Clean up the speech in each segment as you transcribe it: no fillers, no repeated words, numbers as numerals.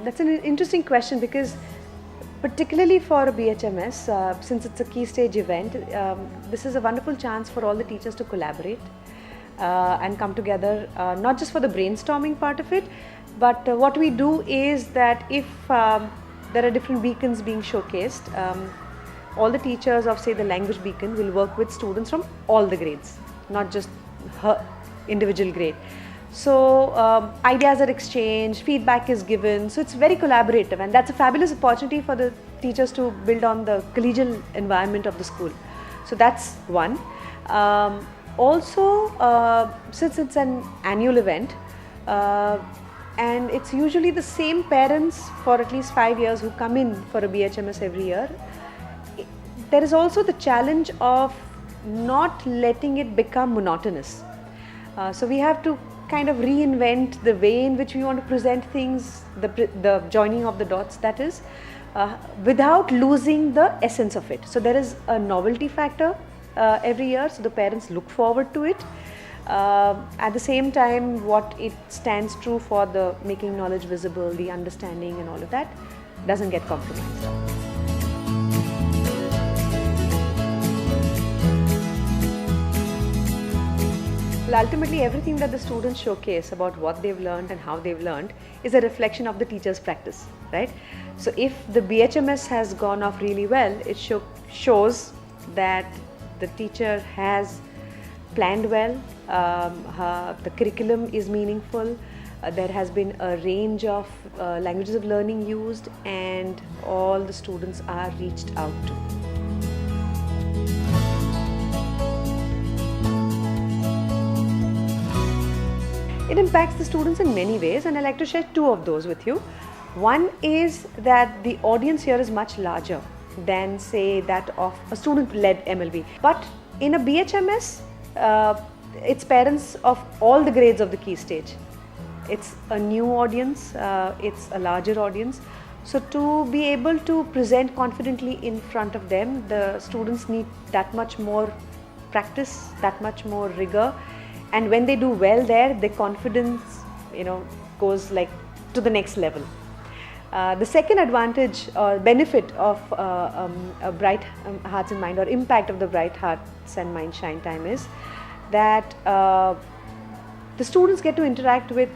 That's an interesting question, because particularly for a BHMS, since it's a key stage event, this is a wonderful chance for all the teachers to collaborate and come together, not just for the brainstorming part of it, but what we do is that if there are different beacons being showcased, all the teachers of, say, the language beacon will work with students from all the grades, not just her individual grade. So ideas are exchanged, feedback is given, so it's very collaborative, and that's a fabulous opportunity for the teachers to build on the collegial environment of the school. So that's one. Also, since it's an annual event, and it's usually the same parents for at least 5 years who come in for a BHMS every year, there is also the challenge of not letting it become monotonous. So we have to kind of reinvent the way in which we want to present things, the joining of the dots, that is, without losing the essence of it. So there is a novelty factor every year, so the parents look forward to it. At the same time, what it stands true for, the making knowledge visible, the understanding and all of that, doesn't get compromised. Well, ultimately, everything that the students showcase about what they've learned and how they've learned is a reflection of the teacher's practice, right? So if the BHMS has gone off really well, it shows that the teacher has planned well, the curriculum is meaningful, there has been a range of languages of learning used, and all the students are reached out to. It impacts the students in many ways, and I'd like to share two of those with you. One is that the audience here is much larger than, say, that of a student-led MLB. But in a BHMS, it's parents of all the grades of the key stage. It's a new audience, it's a larger audience. So to be able to present confidently in front of them, the students need that much more practice, that much more rigor. And when they do well there, their confidence, goes like to the next level. The second advantage or benefit of a Bright Hearts and Mind, or impact of the Bright Hearts and Mind Shine Time, is that the students get to interact with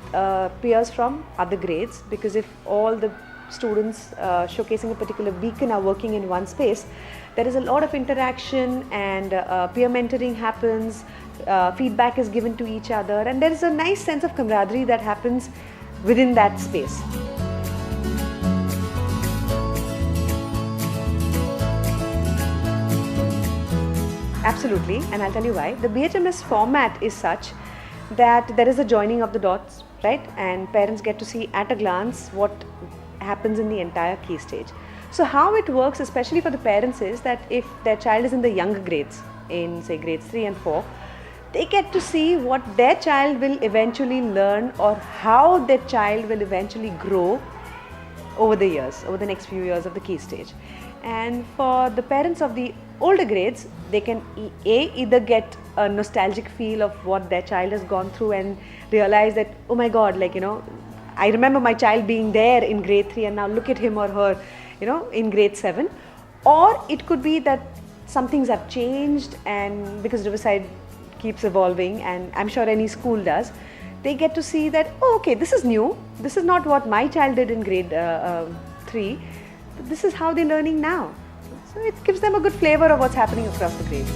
peers from other grades, because if all the students showcasing a particular beacon are working in one space, there is a lot of interaction, and peer mentoring happens, feedback is given to each other, and there is a nice sense of camaraderie that happens within that space. Absolutely, and I'll tell you why. The BHMS format is such that there is a joining of the dots, right? And parents get to see at a glance what happens in the entire key stage. So how it works, especially for the parents, is that if their child is in the younger grades, in say grades 3 and 4, they get to see what their child will eventually learn, or how their child will eventually grow over the years, over the next few years of the key stage. And for the parents of the older grades, they can either get a nostalgic feel of what their child has gone through and realize that, oh my God, I remember my child being there in grade 3 and now look at him or her, in grade 7. Or it could be that some things have changed, and because Riverside keeps evolving, and I'm sure any school does, they get to see that, oh, okay, this is new. This is not what my child did in grade 3. This is how they're learning now. So it gives them a good flavor of what's happening across the grades.